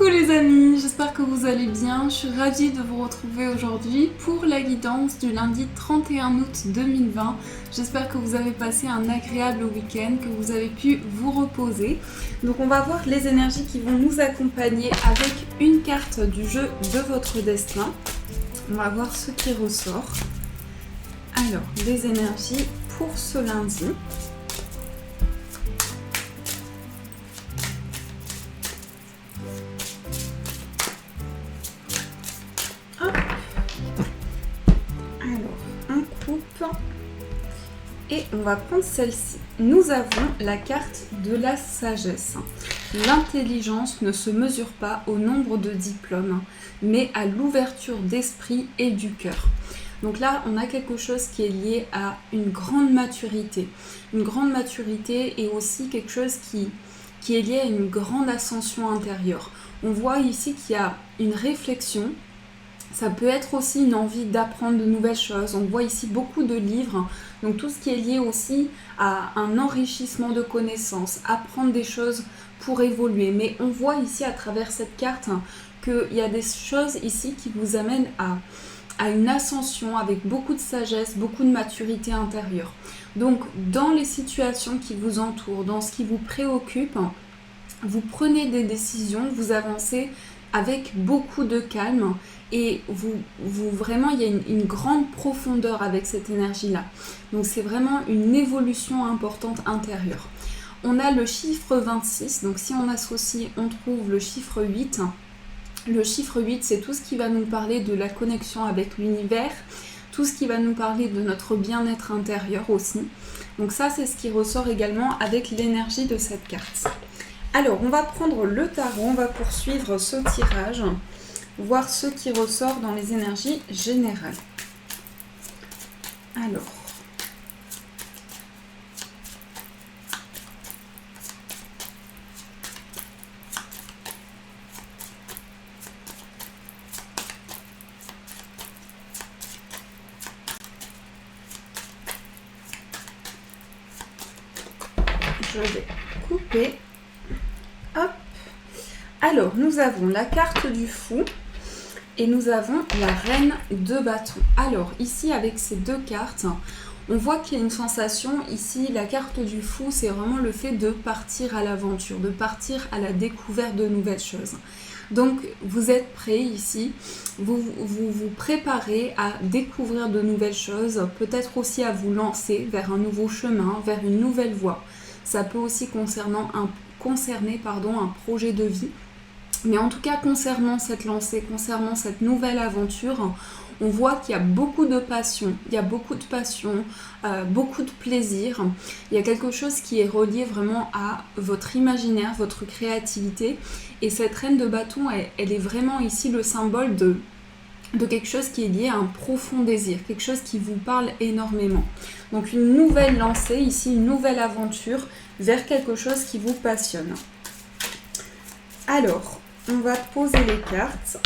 Coucou les amis, j'espère que vous allez bien. Je suis ravie de vous retrouver aujourd'hui pour la guidance du lundi 31 août 2020. J'espère que vous avez passé un agréable week-end, que vous avez pu vous reposer. Donc on va voir les énergies qui vont nous accompagner avec une carte du jeu de votre destin. On va voir ce qui ressort. Alors, les énergies pour ce lundi. Et on va prendre celle-ci. Nous avons la carte de la sagesse. L'intelligence ne se mesure pas au nombre de diplômes, mais à l'ouverture d'esprit et du cœur. Donc là, on a quelque chose qui est lié à une grande maturité. Une grande maturité et aussi quelque chose qui est lié à une grande ascension intérieure. On voit ici qu'il y a une réflexion. Ça peut être aussi une envie d'apprendre de nouvelles choses. On voit ici beaucoup de livres, donc tout ce qui est lié aussi à un enrichissement de connaissances, apprendre des choses pour évoluer. Mais on voit ici à travers cette carte qu'il y a des choses ici qui vous amènent à une ascension avec beaucoup de sagesse, beaucoup de maturité intérieure. Donc dans les situations qui vous entourent, dans ce qui vous préoccupe, vous prenez des décisions, vous avancez avec beaucoup de calme et vraiment il y a une grande profondeur avec cette énergie-là. Donc c'est vraiment une évolution importante intérieure. On a le chiffre 26, donc si on associe, on trouve le chiffre 8. Le chiffre 8, c'est tout ce qui va nous parler de la connexion avec l'univers, tout ce qui va nous parler de notre bien-être intérieur aussi. Donc ça, c'est ce qui ressort également avec l'énergie de cette carte. Alors, on va prendre le tarot, on va poursuivre ce tirage, voir ce qui ressort dans les énergies générales. Alors, je vais couper. Hop. Alors, nous avons la carte du fou et nous avons la reine de bâton. Alors, ici, avec ces deux cartes, on voit qu'il y a une sensation. Ici, la carte du fou, c'est vraiment le fait de partir à l'aventure, de partir à la découverte de nouvelles choses. Donc, vous êtes prêts ici, vous préparez à découvrir de nouvelles choses, peut-être aussi à vous lancer vers un nouveau chemin, vers une nouvelle voie. Ça peut aussi concerner un projet de vie. Mais en tout cas, concernant cette lancée, concernant cette nouvelle aventure, on voit qu'il y a beaucoup de passion, beaucoup de plaisir. Il y a quelque chose qui est relié vraiment à votre imaginaire, votre créativité. Et cette reine de bâton, elle est vraiment ici le symbole de quelque chose qui est lié à un profond désir, quelque chose qui vous parle énormément. Donc une nouvelle lancée, ici une nouvelle aventure vers quelque chose qui vous passionne. Alors, on va poser les cartes.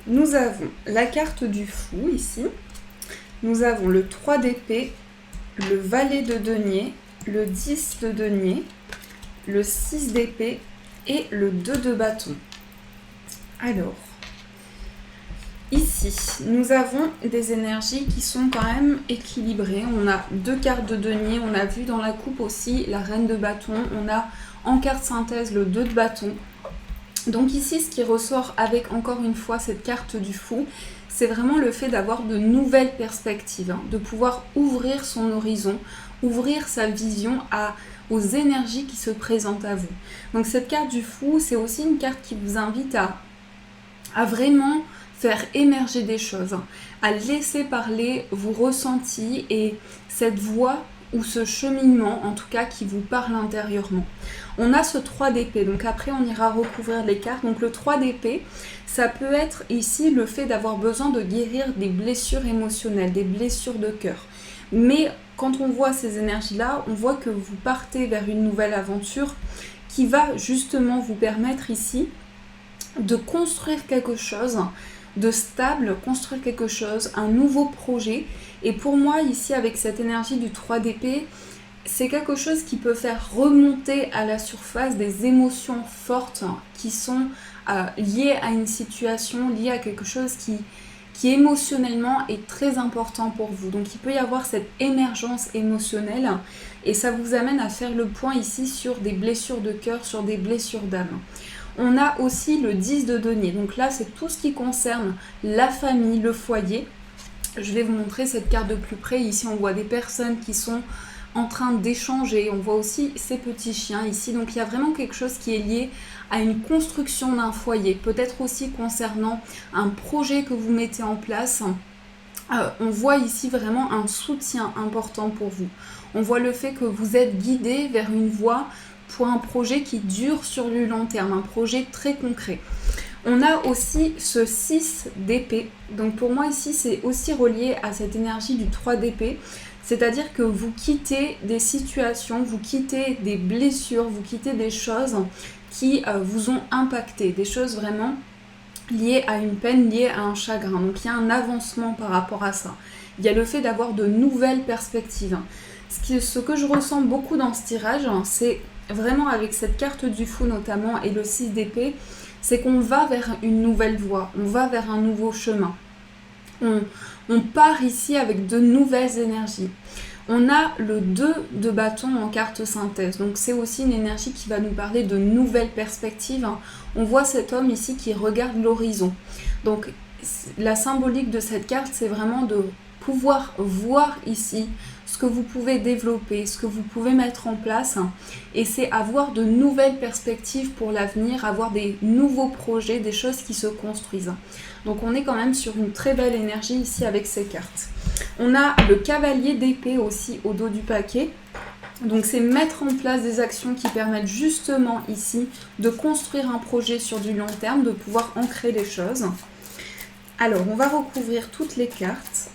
Nous avons la carte du fou ici. Nous avons le 3 d'épée, le valet de denier, le 10 de denier, le 6 d'épée et le 2 de bâton. Alors, ici, nous avons des énergies qui sont quand même équilibrées. On a deux cartes de denier, on a vu dans la coupe aussi la reine de bâton, on a en carte synthèse le 2 de bâton. Donc ici, ce qui ressort avec encore une fois cette carte du fou, c'est vraiment le fait d'avoir de nouvelles perspectives, de pouvoir ouvrir son horizon, ouvrir sa vision aux énergies qui se présentent à vous. Donc cette carte du fou, c'est aussi une carte qui vous invite à vraiment faire émerger des choses, à laisser parler vos ressentis et cette voix ou ce cheminement en tout cas qui vous parle intérieurement. On a ce 3 d'épée, donc après on ira recouvrir les cartes. Donc le 3 d'épée, ça peut être ici le fait d'avoir besoin de guérir des blessures émotionnelles, des blessures de cœur. Mais quand on voit ces énergies-là, on voit que vous partez vers une nouvelle aventure qui va justement vous permettre ici de construire quelque chose de stable, construire quelque chose, un nouveau projet. Et pour moi, ici, avec cette énergie du 3 d'épée, c'est quelque chose qui peut faire remonter à la surface des émotions fortes qui sont liées à une situation, liées à quelque chose qui émotionnellement est très important pour vous. Donc il peut y avoir cette émergence émotionnelle et ça vous amène à faire le point ici sur des blessures de cœur, sur des blessures d'âme. On a aussi le 10 de denier. Donc là, c'est tout ce qui concerne la famille, le foyer. Je vais vous montrer cette carte de plus près. Ici, on voit des personnes qui sont en train d'échanger. On voit aussi ces petits chiens ici. Donc il y a vraiment quelque chose qui est lié à une construction d'un foyer. Peut-être aussi concernant un projet que vous mettez en place. On voit ici vraiment un soutien important pour vous. On voit le fait que vous êtes guidé vers une voie pour un projet qui dure sur le long terme, un projet très concret. On a aussi ce 6 d'épée. Donc pour moi ici, c'est aussi relié à cette énergie du 3 d'épée. C'est-à-dire que vous quittez des situations, vous quittez des blessures, vous quittez des choses qui vous ont impacté, des choses vraiment liées à une peine, liées à un chagrin. Donc il y a un avancement par rapport à ça. Il y a le fait d'avoir de nouvelles perspectives. Ce que je ressens beaucoup dans ce tirage, c'est vraiment avec cette carte du fou notamment et le 6 d'épée, c'est qu'on va vers une nouvelle voie, on va vers un nouveau chemin. On part ici avec de nouvelles énergies. On a le 2 de bâton en carte synthèse. Donc c'est aussi une énergie qui va nous parler de nouvelles perspectives. On voit cet homme ici qui regarde l'horizon. Donc la symbolique de cette carte, c'est vraiment de pouvoir voir ici ce que vous pouvez développer, ce que vous pouvez mettre en place. Et c'est avoir de nouvelles perspectives pour l'avenir, avoir des nouveaux projets, des choses qui se construisent. Donc on est quand même sur une très belle énergie ici avec ces cartes. On a le cavalier d'épée aussi au dos du paquet. Donc c'est mettre en place des actions qui permettent justement ici de construire un projet sur du long terme, de pouvoir ancrer les choses. Alors on va recouvrir toutes les cartes.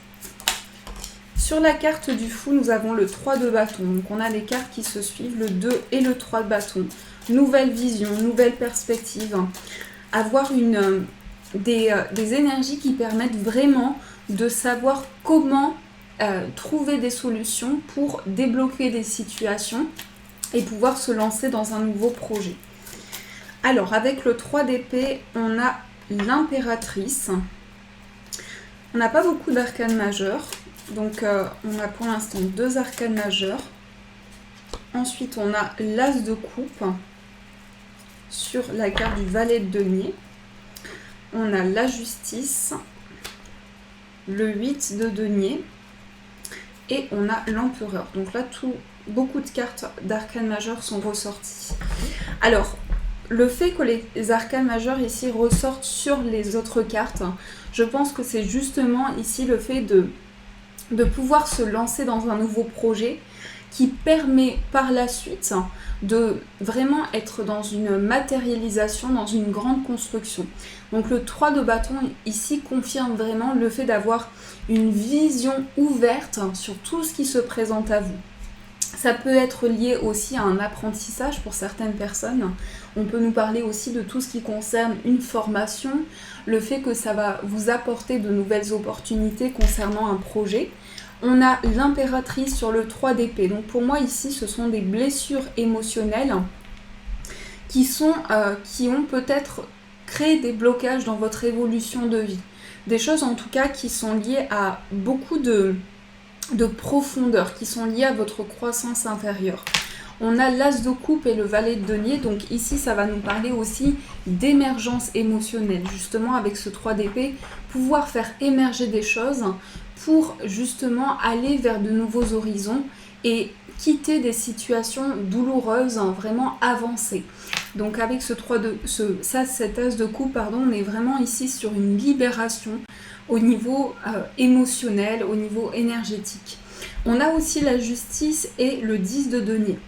Sur la carte du fou, nous avons le 3 de bâton. Donc on a les cartes qui se suivent, le 2 et le 3 de bâton. Nouvelle vision, nouvelle perspective. Avoir des énergies qui permettent vraiment de savoir comment trouver des solutions pour débloquer des situations et pouvoir se lancer dans un nouveau projet. Alors avec le 3 d'épée, on a l'impératrice. On n'a pas beaucoup d'arcanes majeures. Donc on a pour l'instant 2 arcanes majeures. Ensuite on a l'as de coupe sur la carte du valet de denier. On a la justice, le 8 de denier et on a l'empereur. Donc là beaucoup de cartes d'arcanes majeures sont ressorties. Alors le fait que les arcanes majeures ici ressortent sur les autres cartes, je pense que c'est justement ici le fait de pouvoir se lancer dans un nouveau projet qui permet par la suite de vraiment être dans une matérialisation, dans une grande construction. Donc le 3 de bâton ici confirme vraiment le fait d'avoir une vision ouverte sur tout ce qui se présente à vous. Ça peut être lié aussi à un apprentissage pour certaines personnes. On peut nous parler aussi de tout ce qui concerne une formation, le fait que ça va vous apporter de nouvelles opportunités concernant un projet. On a l'impératrice sur le 3 d'épée. Donc pour moi ici, ce sont des blessures émotionnelles qui ont peut-être créé des blocages dans votre évolution de vie. Des choses en tout cas qui sont liées à beaucoup de profondeur, qui sont liées à votre croissance intérieure. On a l'as de coupe et le valet de denier, donc ici ça va nous parler aussi d'émergence émotionnelle, justement avec ce 3 d'épée, pouvoir faire émerger des choses pour justement aller vers de nouveaux horizons et quitter des situations douloureuses, vraiment avancer. Donc avec cet as de coupe, on est vraiment ici sur une libération au niveau émotionnel, au niveau énergétique. On a aussi la justice et le 10 de denier.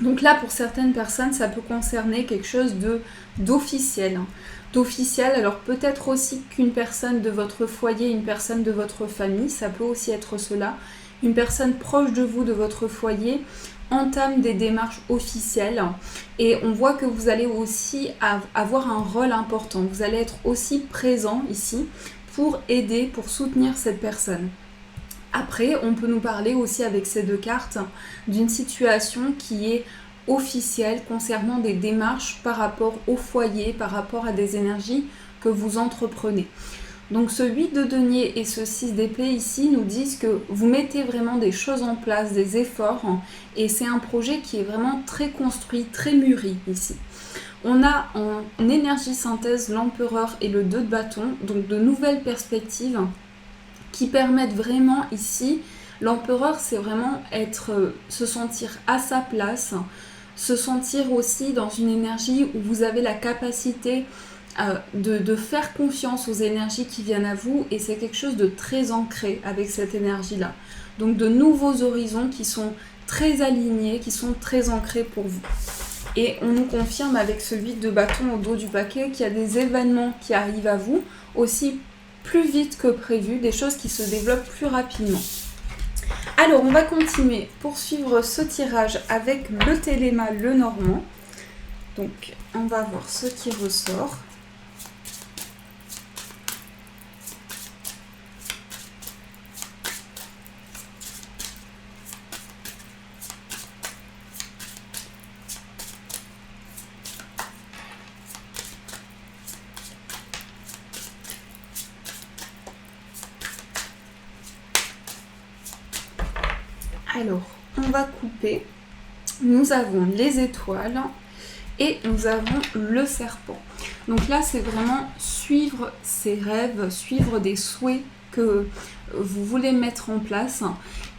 Donc là, pour certaines personnes, ça peut concerner quelque chose d'officiel. Alors peut-être aussi qu'une personne de votre foyer, une personne de votre famille, ça peut aussi être cela. Une personne proche de vous, de votre foyer, entame des démarches officielles. Et on voit que vous allez aussi avoir un rôle important. Vous allez être aussi présent ici pour aider, pour soutenir cette personne. Après, on peut nous parler aussi avec ces deux cartes d'une situation qui est officielle concernant des démarches par rapport au foyer, par rapport à des énergies que vous entreprenez. Donc ce 8 de denier et ce 6 d'épée ici nous disent que vous mettez vraiment des choses en place, des efforts, et c'est un projet qui est vraiment très construit, très mûri ici. On a en énergie synthèse l'empereur et le 2 de bâton, donc de nouvelles perspectives qui permettent vraiment ici, l'empereur c'est vraiment se sentir à sa place, se sentir aussi dans une énergie où vous avez la capacité de faire confiance aux énergies qui viennent à vous, et c'est quelque chose de très ancré avec cette énergie-là. Donc de nouveaux horizons qui sont très alignés, qui sont très ancrés pour vous. Et on nous confirme avec ce 8 de bâton au dos du paquet qu'il y a des événements qui arrivent à vous aussi plus vite que prévu, des choses qui se développent plus rapidement. Alors on va continuer, poursuivre ce tirage avec le Téléma, le Normand. Donc on va voir ce qui ressort. Alors, on va couper. Nous avons les étoiles et nous avons le serpent. Donc là, c'est vraiment suivre ses rêves, suivre des souhaits que vous voulez mettre en place.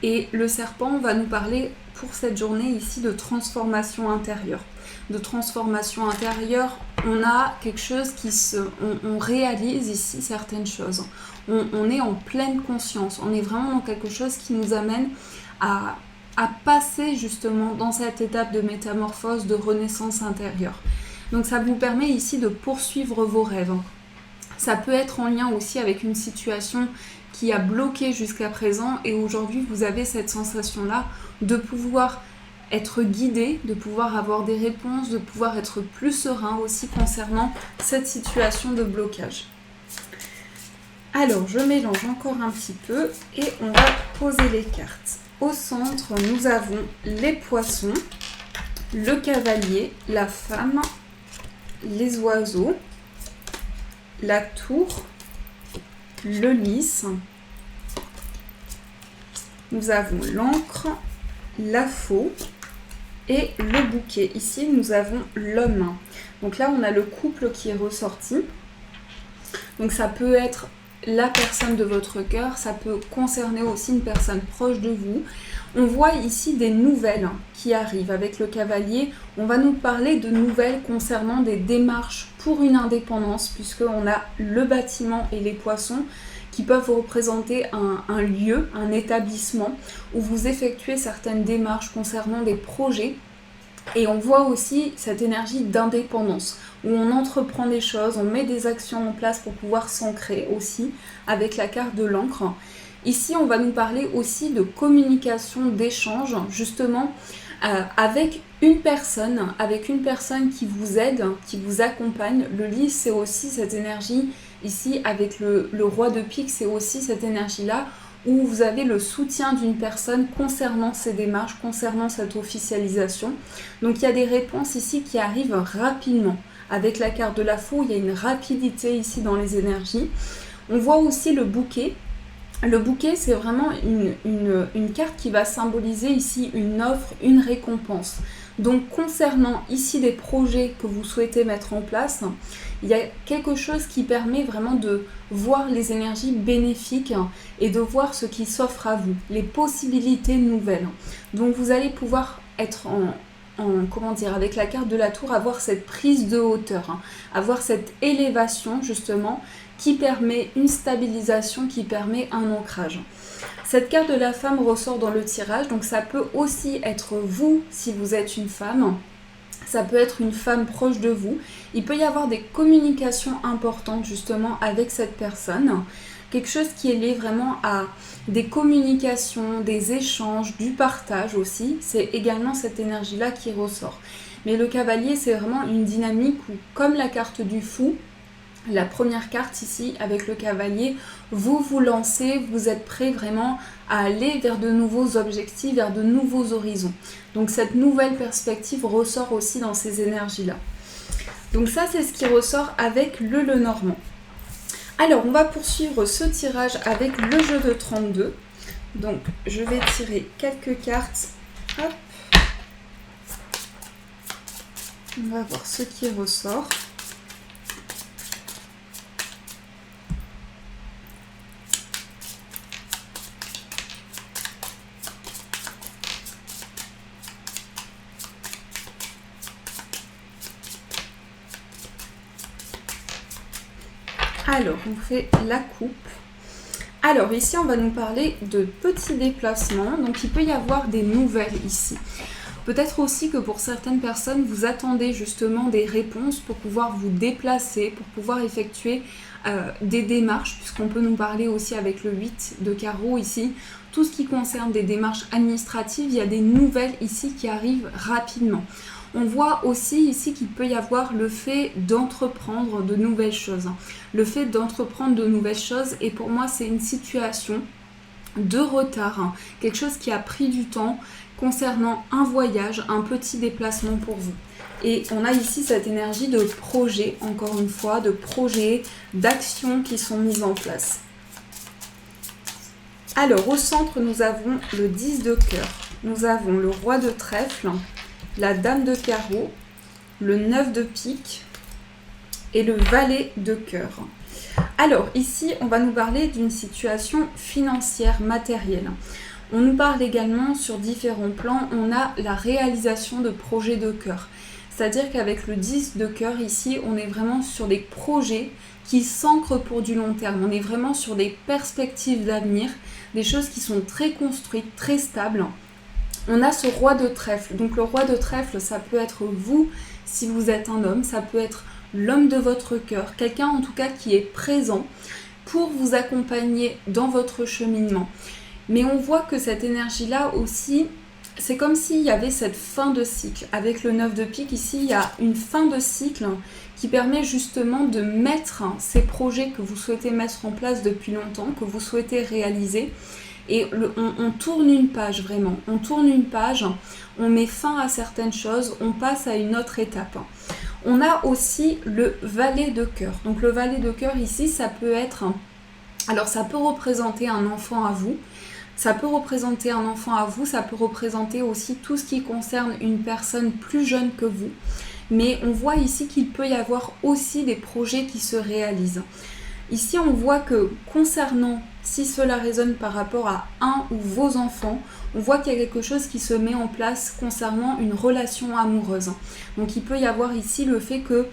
Et le serpent va nous parler pour cette journée ici de transformation intérieure. De transformation intérieure, on a quelque chose on réalise ici certaines choses. On est en pleine conscience, on est vraiment dans quelque chose qui nous amène à passer justement dans cette étape de métamorphose, de renaissance intérieure. Donc ça vous permet ici de poursuivre vos rêves. Ça peut être en lien aussi avec une situation qui a bloqué jusqu'à présent, et aujourd'hui vous avez cette sensation-là de pouvoir être guidé, de pouvoir avoir des réponses, de pouvoir être plus serein aussi concernant cette situation de blocage. Alors je mélange encore un petit peu et on va poser les cartes. Au centre, nous avons les poissons, le cavalier, la femme, les oiseaux, la tour, le lys. Nous avons l'encre, la faux et le bouquet. Ici, nous avons l'homme. Donc là, on a le couple qui est ressorti. Donc ça peut être la personne de votre cœur, ça peut concerner aussi une personne proche de vous. On voit ici des nouvelles qui arrivent avec le cavalier. On va nous parler de nouvelles concernant des démarches pour une indépendance, puisqu'on a le bâtiment et les poissons qui peuvent représenter un lieu, un établissement où vous effectuez certaines démarches concernant des projets. Et on voit aussi cette énergie d'indépendance, où on entreprend des choses, on met des actions en place pour pouvoir s'ancrer aussi, avec la carte de l'encre. Ici, on va nous parler aussi de communication, d'échange, justement, avec une personne qui vous aide, qui vous accompagne. Le lys, c'est aussi cette énergie, ici, avec le roi de pique, c'est aussi cette énergie-là, où vous avez le soutien d'une personne concernant ces démarches, concernant cette officialisation. Donc il y a des réponses ici qui arrivent rapidement. Avec la carte de la faux, il y a une rapidité ici dans les énergies. On voit aussi le bouquet. Le bouquet, c'est vraiment une carte qui va symboliser ici une offre, une récompense. Donc concernant ici des projets que vous souhaitez mettre en place, il y a quelque chose qui permet vraiment de voir les énergies bénéfiques et de voir ce qui s'offre à vous, les possibilités nouvelles. Donc vous allez pouvoir être avec la carte de la tour, avoir cette prise de hauteur, avoir cette élévation justement qui permet une stabilisation, qui permet un ancrage. Cette carte de la femme ressort dans le tirage, donc ça peut aussi être vous si vous êtes une femme. Ça peut être une femme proche de vous. Il peut y avoir des communications importantes justement avec cette personne. Quelque chose qui est lié vraiment à des communications, des échanges, du partage aussi. C'est également cette énergie-là qui ressort. Mais le cavalier, c'est vraiment une dynamique où, comme la carte du fou, La première carte ici, avec le cavalier, vous vous lancez, vous êtes prêt vraiment à aller vers de nouveaux objectifs, vers de nouveaux horizons. Donc cette nouvelle perspective ressort aussi dans ces énergies-là. Donc ça, c'est ce qui ressort avec le Lenormand. Alors, on va poursuivre ce tirage avec le jeu de 32. Donc, je vais tirer quelques cartes. Hop. On va voir ce qui ressort. Alors, on fait la coupe. Alors, ici, on va nous parler de petits déplacements. Donc, il peut y avoir des nouvelles ici. Peut-être aussi que pour certaines personnes, vous attendez justement des réponses pour pouvoir vous déplacer, pour pouvoir effectuer des démarches, puisqu'on peut nous parler aussi avec le 8 de carreau ici. Tout ce qui concerne des démarches administratives, il y a des nouvelles ici qui arrivent rapidement. On voit aussi ici qu'il peut y avoir le fait d'entreprendre de nouvelles choses. Le fait d'entreprendre de nouvelles choses, et pour moi, c'est une situation de retard, quelque chose qui a pris du temps concernant un voyage, un petit déplacement pour vous. Et on a ici cette énergie de projet, encore une fois, de projets, d'actions qui sont mises en place. Alors, au centre, nous avons le 10 de cœur. Nous avons le roi de trèfle, la dame de carreau, le 9 de pique et le valet de cœur. Alors ici, on va nous parler d'une situation financière, matérielle. On nous parle également sur différents plans, on a la réalisation de projets de cœur. C'est-à-dire qu'avec le 10 de cœur ici, on est vraiment sur des projets qui s'ancrent pour du long terme. On est vraiment sur des perspectives d'avenir, des choses qui sont très construites, très stables. On a ce roi de trèfle. Donc le roi de trèfle, ça peut être vous, si vous êtes un homme, ça peut être l'homme de votre cœur, quelqu'un en tout cas qui est présent pour vous accompagner dans votre cheminement. Mais on voit que cette énergie-là aussi, c'est comme s'il y avait cette fin de cycle. Avec le 9 de pique, ici, il y a une fin de cycle qui permet justement de mettre ces projets que vous souhaitez mettre en place depuis longtemps, que vous souhaitez réaliser. Et on tourne une page vraiment, on tourne une page, on met fin à certaines choses, on passe à une autre étape. On a aussi le valet de cœur. Donc le valet de cœur ici, ça peut être, alors ça peut représenter un enfant à vous, ça peut représenter un enfant à vous, ça peut représenter aussi tout ce qui concerne une personne plus jeune que vous. Mais on voit ici qu'il peut y avoir aussi des projets qui se réalisent. Ici, on voit que concernant, si cela résonne par rapport à un ou vos enfants, on voit qu'il y a quelque chose qui se met en place concernant une relation amoureuse. Donc, il peut y avoir ici le fait que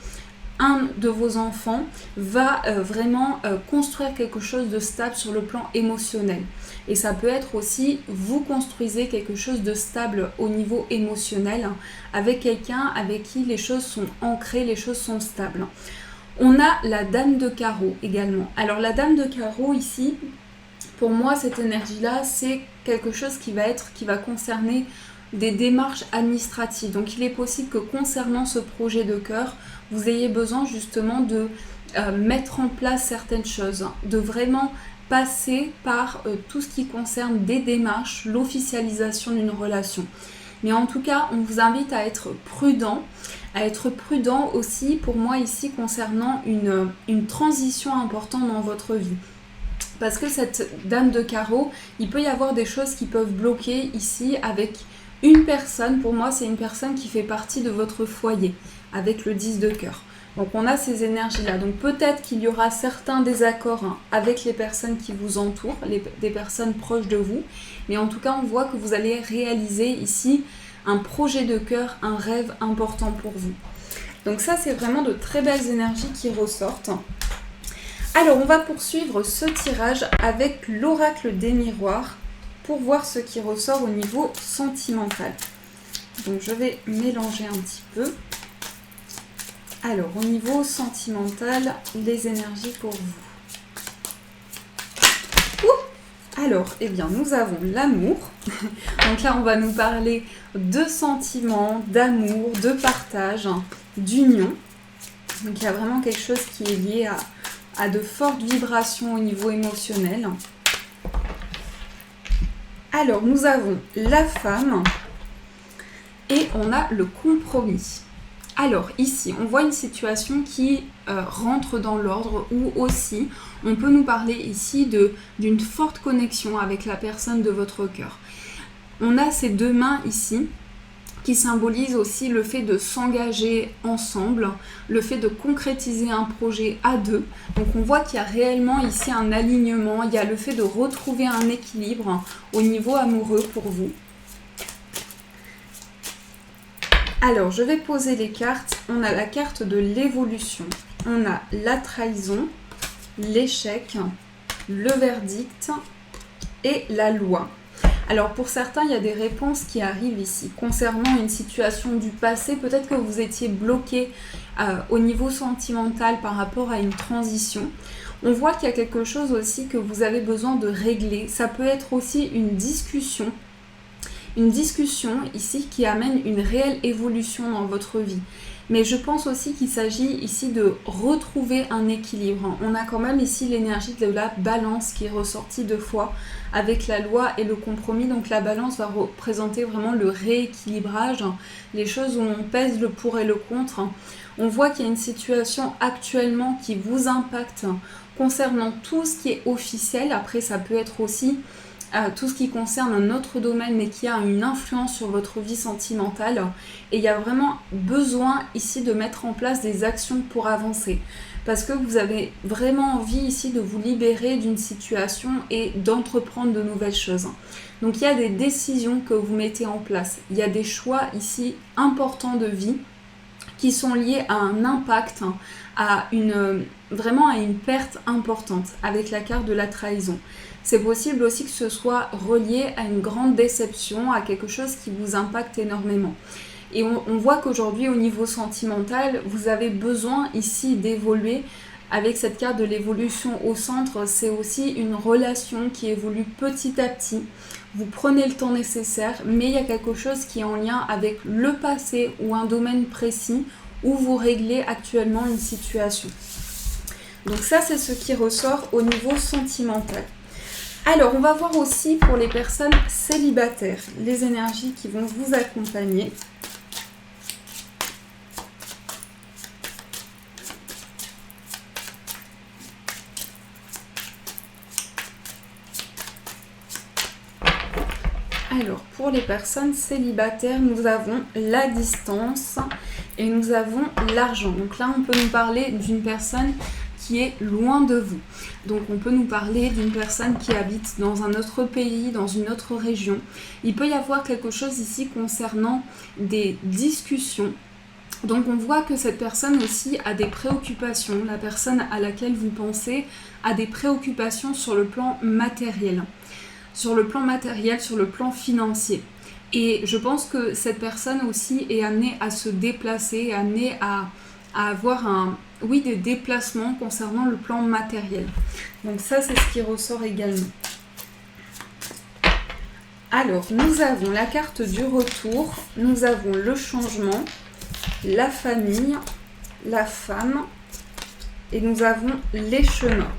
un de vos enfants va vraiment construire quelque chose de stable sur le plan émotionnel. Et ça peut être aussi, vous construisez quelque chose de stable au niveau émotionnel avec quelqu'un avec qui les choses sont ancrées, les choses sont stables. On a la dame de carreau également. Alors la dame de carreau ici, pour moi cette énergie-là, c'est quelque chose qui va concerner des démarches administratives. Donc il est possible que concernant ce projet de cœur, vous ayez besoin justement de mettre en place certaines choses, de vraiment passer par tout ce qui concerne des démarches, l'officialisation d'une relation. Mais en tout cas, on vous invite à être prudent aussi pour moi ici concernant une transition importante dans votre vie. Parce que cette dame de carreau, il peut y avoir des choses qui peuvent bloquer ici avec une personne. Pour moi, c'est une personne qui fait partie de votre foyer avec le 10 de cœur. Donc on a ces énergies-là. Donc peut-être qu'il y aura certains désaccords avec les personnes qui vous entourent, des personnes proches de vous. Mais en tout cas, on voit que vous allez réaliser ici un projet de cœur, un rêve important pour vous. Donc ça, c'est vraiment de très belles énergies qui ressortent. Alors, on va poursuivre ce tirage avec l'oracle des miroirs pour voir ce qui ressort au niveau sentimental. Donc, je vais mélanger un petit peu. Alors, au niveau sentimental, les énergies pour vous. Alors, eh bien, nous avons l'amour. Donc là, on va nous parler de sentiments, d'amour, de partage, d'union. Donc il y a vraiment quelque chose qui est lié à de fortes vibrations au niveau émotionnel. Alors nous avons la femme et on a le compromis. Alors ici, on voit une situation qui rentre dans l'ordre, ou aussi on peut nous parler ici d'une forte connexion avec la personne de votre cœur. On a ces deux mains ici qui symbolisent aussi le fait de s'engager ensemble, le fait de concrétiser un projet à deux. Donc on voit qu'il y a réellement ici un alignement, il y a le fait de retrouver un équilibre au niveau amoureux pour vous. Alors, je vais poser les cartes. On a la carte de l'évolution. On a la trahison, l'échec, le verdict et la loi. Alors, pour certains, il y a des réponses qui arrivent ici. Concernant une situation du passé, peut-être que vous étiez bloqué au niveau sentimental par rapport à une transition. On voit qu'il y a quelque chose aussi que vous avez besoin de régler. Ça peut être aussi une discussion ici qui amène une réelle évolution dans votre vie. Mais je pense aussi qu'il s'agit ici de retrouver un équilibre. On a quand même ici l'énergie de la balance qui est ressortie deux fois avec la loi et le compromis. Donc la balance va représenter vraiment le rééquilibrage, les choses où on pèse le pour et le contre. On voit qu'il y a une situation actuellement qui vous impacte concernant tout ce qui est officiel. Après, ça peut être aussi tout ce qui concerne un autre domaine mais qui a une influence sur votre vie sentimentale, et il y a vraiment besoin ici de mettre en place des actions pour avancer parce que vous avez vraiment envie ici de vous libérer d'une situation et d'entreprendre de nouvelles choses. Donc il y a des décisions que vous mettez en place, il y a des choix ici importants de vie qui sont liés à un impact, vraiment à une perte importante avec la carte de la trahison. C'est possible aussi que ce soit relié à une grande déception, à quelque chose qui vous impacte énormément. Et on voit qu'aujourd'hui, au niveau sentimental, vous avez besoin ici d'évoluer. Avec cette carte de l'évolution au centre, c'est aussi une relation qui évolue petit à petit. Vous prenez le temps nécessaire, mais il y a quelque chose qui est en lien avec le passé ou un domaine précis où vous réglez actuellement une situation. Donc ça, c'est ce qui ressort au niveau sentimental. Alors, on va voir aussi pour les personnes célibataires, les énergies qui vont vous accompagner. Alors, pour les personnes célibataires, nous avons la distance et nous avons l'argent. Donc là, on peut nous parler d'une personne qui est loin de vous. Donc on peut nous parler d'une personne qui habite dans un autre pays, dans une autre région. Il peut y avoir quelque chose ici concernant des discussions. Donc on voit que cette personne aussi a des préoccupations. La personne à laquelle vous pensez a des préoccupations sur le plan matériel. Sur le plan matériel, sur le plan financier. Et je pense que cette personne aussi est amenée à se déplacer, amenée à avoir des déplacements concernant le plan matériel. Donc ça, c'est ce qui ressort également. Alors, nous avons la carte du retour, nous avons le changement, la famille, la femme, et nous avons les chemins.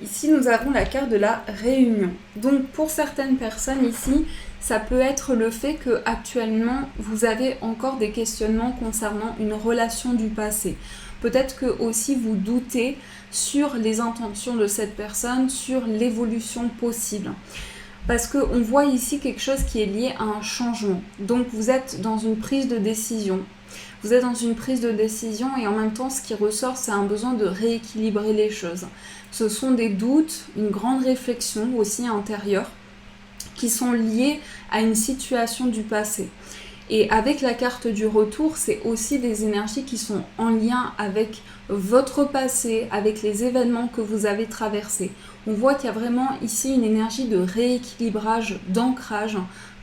Ici, nous avons la carte de la réunion. Donc, pour certaines personnes ici, ça peut être le fait que actuellement vous avez encore des questionnements concernant une relation du passé. Peut-être que aussi vous doutez sur les intentions de cette personne, sur l'évolution possible. Parce qu'on voit ici quelque chose qui est lié à un changement. Donc vous êtes dans une prise de décision. Vous êtes dans une prise de décision et en même temps ce qui ressort, c'est un besoin de rééquilibrer les choses. Ce sont des doutes, une grande réflexion aussi intérieure, qui sont liés à une situation du passé. Et avec la carte du retour, c'est aussi des énergies qui sont en lien avec votre passé, avec les événements que vous avez traversés. On voit qu'il y a vraiment ici une énergie de rééquilibrage, d'ancrage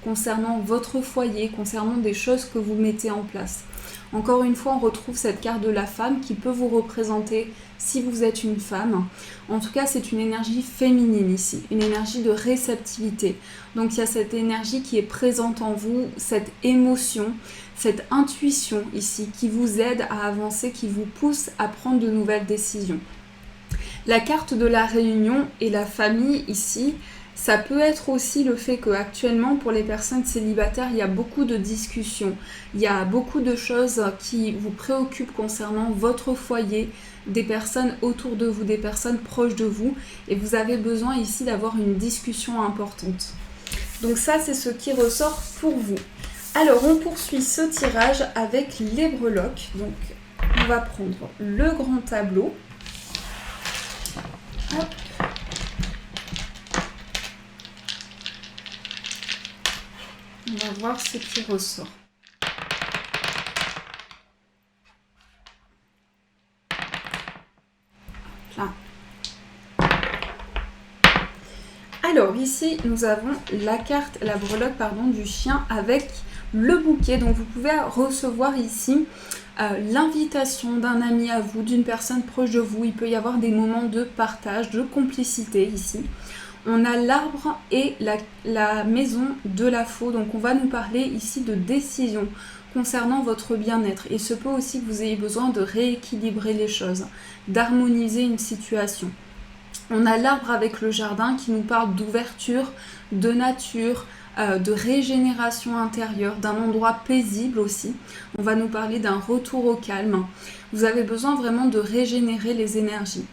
concernant votre foyer, concernant des choses que vous mettez en place. Encore une fois, on retrouve cette carte de la femme qui peut vous représenter si vous êtes une femme. En tout cas, c'est une énergie féminine ici, une énergie de réceptivité. Donc il y a cette énergie qui est présente en vous, cette émotion, cette intuition ici qui vous aide à avancer, qui vous pousse à prendre de nouvelles décisions. La carte de la réunion et la famille ici, ça peut être aussi le fait qu'actuellement, pour les personnes célibataires, il y a beaucoup de discussions, il y a beaucoup de choses qui vous préoccupent concernant votre foyer, des personnes autour de vous, des personnes proches de vous, et vous avez besoin ici d'avoir une discussion importante. Donc ça, c'est ce qui ressort pour vous. Alors, on poursuit ce tirage avec les breloques. Donc, on va prendre le grand tableau. Hop. On va voir ce qui ressort. Là. Alors ici, nous avons la carte, la breloque du chien avec le bouquet. Donc vous pouvez recevoir ici l'invitation d'un ami à vous, d'une personne proche de vous. Il peut y avoir des moments de partage, de complicité ici. On a l'arbre et la maison de la faux. Donc on va nous parler ici de décision concernant votre bien-être. Et ce peut aussi que vous ayez besoin de rééquilibrer les choses, d'harmoniser une situation. On a l'arbre avec le jardin qui nous parle d'ouverture, de nature, de régénération intérieure, d'un endroit paisible aussi. On va nous parler d'un retour au calme. Vous avez besoin vraiment de régénérer les énergies.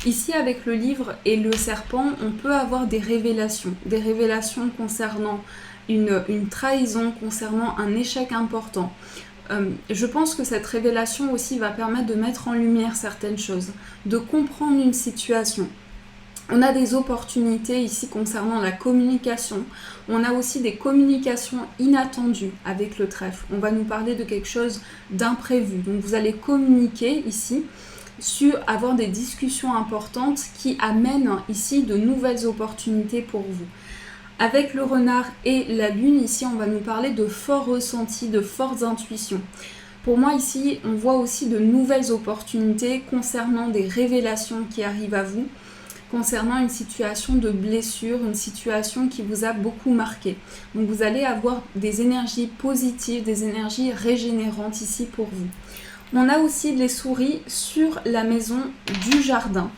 Ici, avec le livre et le serpent, on peut avoir des révélations concernant une trahison, concernant un échec important. Je pense que cette révélation aussi va permettre de mettre en lumière certaines choses, de comprendre une situation. On a des opportunités ici concernant la communication. On a aussi des communications inattendues avec le trèfle. On va nous parler de quelque chose d'imprévu. Donc vous allez communiquer ici sur avoir des discussions importantes qui amènent ici de nouvelles opportunités pour vous. Avec le renard et la lune, ici, on va nous parler de forts ressentis, de fortes intuitions. Pour moi, ici, on voit aussi de nouvelles opportunités concernant des révélations qui arrivent à vous, concernant une situation de blessure, une situation qui vous a beaucoup marqué. Donc vous allez avoir des énergies positives, des énergies régénérantes ici pour vous. On a aussi les souris sur la maison du jardin.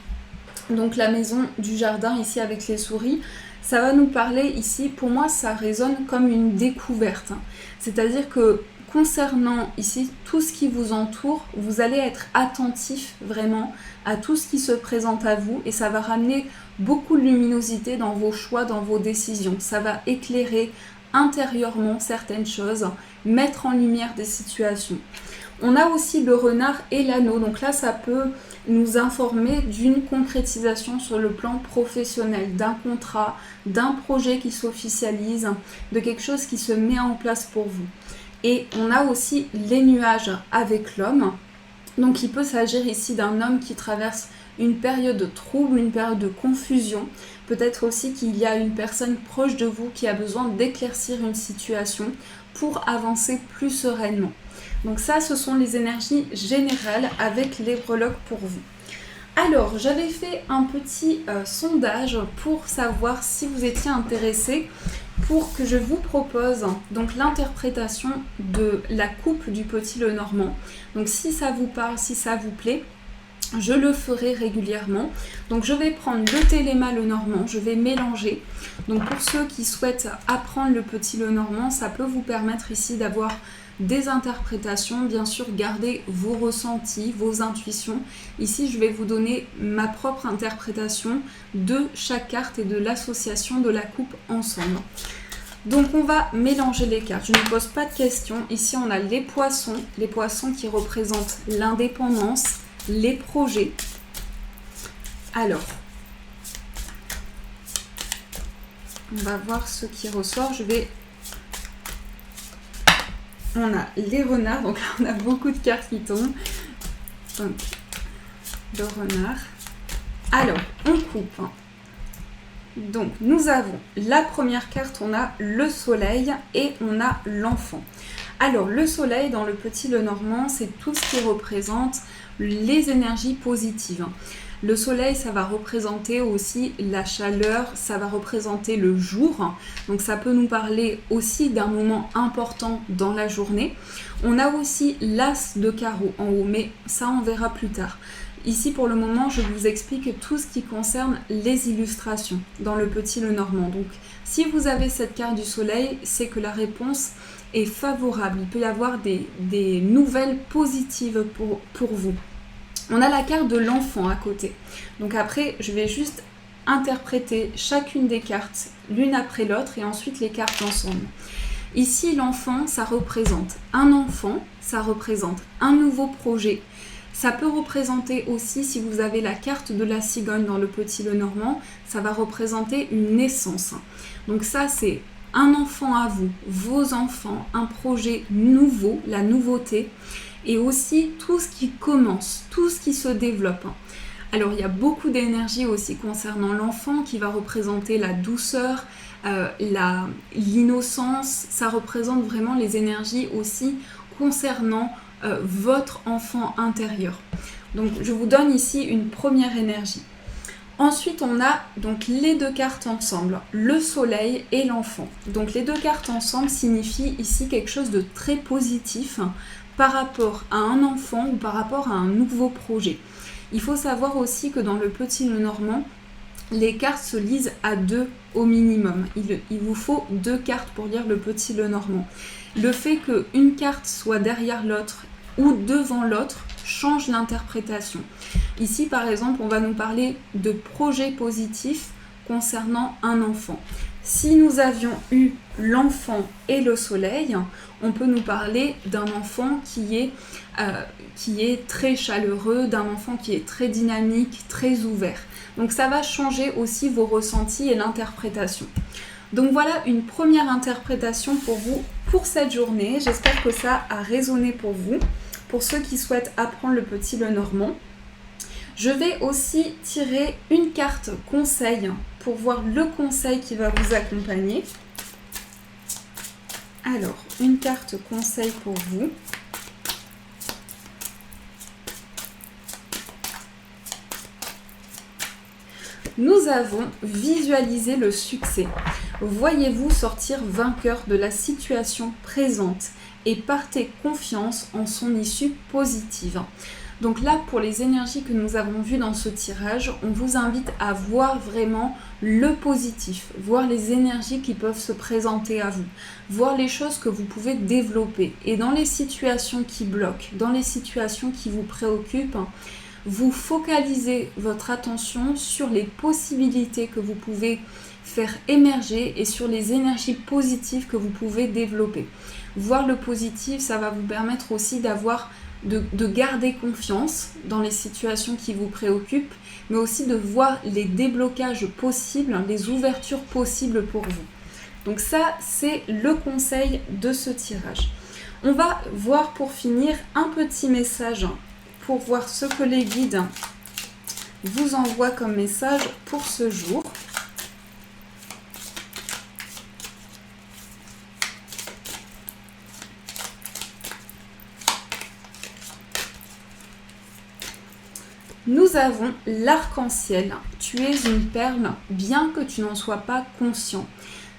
Donc la maison du jardin ici avec les souris, ça va nous parler ici, pour moi ça résonne comme une découverte. C'est-à-dire que concernant ici tout ce qui vous entoure, vous allez être attentif vraiment à tout ce qui se présente à vous et ça va ramener beaucoup de luminosité dans vos choix, dans vos décisions. Ça va éclairer intérieurement certaines choses, mettre en lumière des situations. On a aussi le renard et l'anneau, donc là ça peut nous informer d'une concrétisation sur le plan professionnel, d'un contrat, d'un projet qui s'officialise, de quelque chose qui se met en place pour vous. Et on a aussi les nuages avec l'homme, donc il peut s'agir ici d'un homme qui traverse une période de trouble, une période de confusion, peut-être aussi qu'il y a une personne proche de vous qui a besoin d'éclaircir une situation pour avancer plus sereinement. Donc ça, ce sont les énergies générales avec les breloques pour vous. Alors, j'avais fait un petit sondage pour savoir si vous étiez intéressé pour que je vous propose donc l'interprétation de la coupe du Petit Lenormand. Donc si ça vous parle, si ça vous plaît, je le ferai régulièrement. Donc je vais prendre le Téléma Lenormand, je vais mélanger. Donc pour ceux qui souhaitent apprendre le Petit Lenormand, ça peut vous permettre ici d'avoir des interprétations, bien sûr gardez vos ressentis, vos intuitions. Ici je vais vous donner ma propre interprétation de chaque carte et de l'association de la coupe ensemble. Donc on va mélanger les cartes, je ne pose pas de questions. Ici on a les poissons qui représentent l'indépendance, les projets. Alors, on va voir ce qui ressort. On a les renards, donc là on a beaucoup de cartes qui tombent. Donc, le renard. Alors, on coupe Donc nous avons la première carte, on a le soleil et on a l'enfant. Alors le soleil dans le petit Lenormand, c'est tout ce qui représente les énergies positives. Le soleil, ça va représenter aussi la chaleur, ça va représenter le jour. Donc ça peut nous parler aussi d'un moment important dans la journée. On a aussi l'as de carreau en haut, mais ça on verra plus tard. Ici, pour le moment, je vous explique tout ce qui concerne les illustrations dans le petit Lenormand. Donc, si vous avez cette carte du soleil, c'est que la réponse est favorable. Il peut y avoir des nouvelles positives pour vous. On a la carte de l'enfant à côté. Donc après, je vais juste interpréter chacune des cartes l'une après l'autre et ensuite les cartes ensemble. Ici, l'enfant, ça représente un enfant, ça représente un nouveau projet. Ça peut représenter aussi, si vous avez la carte de la cigogne dans le petit Lenormand, ça va représenter une naissance. Donc ça, c'est un enfant à vous, vos enfants, un projet nouveau, la nouveauté, et aussi tout ce qui commence, tout ce qui se développe. Alors, il y a beaucoup d'énergie aussi concernant l'enfant qui va représenter la douceur, l'innocence. Ça représente vraiment les énergies aussi concernant votre enfant intérieur. Donc je vous donne ici une première énergie. Ensuite on a donc les deux cartes ensemble, le soleil et l'enfant. Donc les deux cartes ensemble signifient ici quelque chose de très positif par rapport à un enfant ou par rapport à un nouveau projet. Il faut savoir aussi que dans le petit Lenormand, les cartes se lisent à deux au minimum. Il vous faut deux cartes pour lire le petit Lenormand. Le fait qu'une carte soit derrière l'autre ou devant l'autre change l'interprétation. Ici, par exemple, on va nous parler de projets positifs concernant un enfant. Si nous avions eu l'enfant et le soleil, on peut nous parler d'un enfant qui est très chaleureux, d'un enfant qui est très dynamique, très ouvert. Donc ça va changer aussi vos ressentis et l'interprétation. Donc voilà une première interprétation pour vous pour cette journée. J'espère que ça a résonné pour vous. Pour ceux qui souhaitent apprendre le petit Lenormand, je vais aussi tirer une carte conseil pour voir le conseil qui va vous accompagner. Alors, une carte conseil pour vous. Nous avons visualisé le succès. Voyez-vous sortir vainqueur de la situation présente et partez confiance en son issue positive. Donc là, pour les énergies que nous avons vues dans ce tirage, on vous invite à voir vraiment le positif, voir les énergies qui peuvent se présenter à vous, voir les choses que vous pouvez développer. Et dans les situations qui bloquent, dans les situations qui vous préoccupent, vous focalisez votre attention sur les possibilités que vous pouvez faire émerger et sur les énergies positives que vous pouvez développer. Voir le positif, ça va vous permettre aussi de garder confiance dans les situations qui vous préoccupent, mais aussi de voir les déblocages possibles, les ouvertures possibles pour vous. Donc ça, c'est le conseil de ce tirage. On va voir pour finir un petit message pour voir ce que les guides vous envoient comme message pour ce jour. Nous avons l'arc-en-ciel. Tu es une perle, bien que tu n'en sois pas conscient.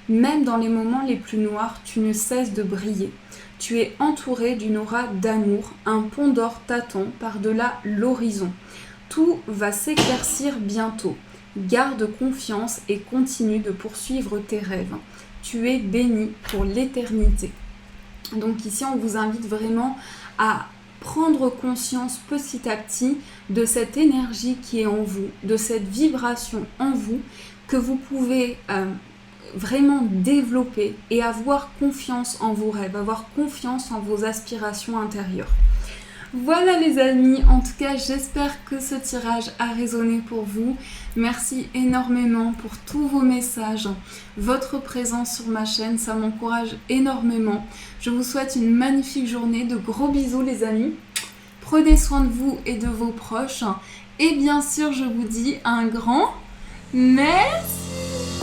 Même dans les moments les plus noirs, tu ne cesses de briller. Tu es entouré d'une aura d'amour, un pont d'or t'attend par-delà l'horizon. Tout va s'éclaircir bientôt. Garde confiance et continue de poursuivre tes rêves. Tu es béni pour l'éternité. Donc ici, on vous invite vraiment à prendre conscience petit à petit de cette énergie qui est en vous, de cette vibration en vous que vous pouvez vraiment développer et avoir confiance en vos rêves, avoir confiance en vos aspirations intérieures. Voilà les amis, en tout cas j'espère que ce tirage a résonné pour vous. Merci énormément pour tous vos messages, votre présence sur ma chaîne, ça m'encourage énormément. Je vous souhaite une magnifique journée, de gros bisous les amis. Prenez soin de vous et de vos proches. Et bien sûr je vous dis un grand merci.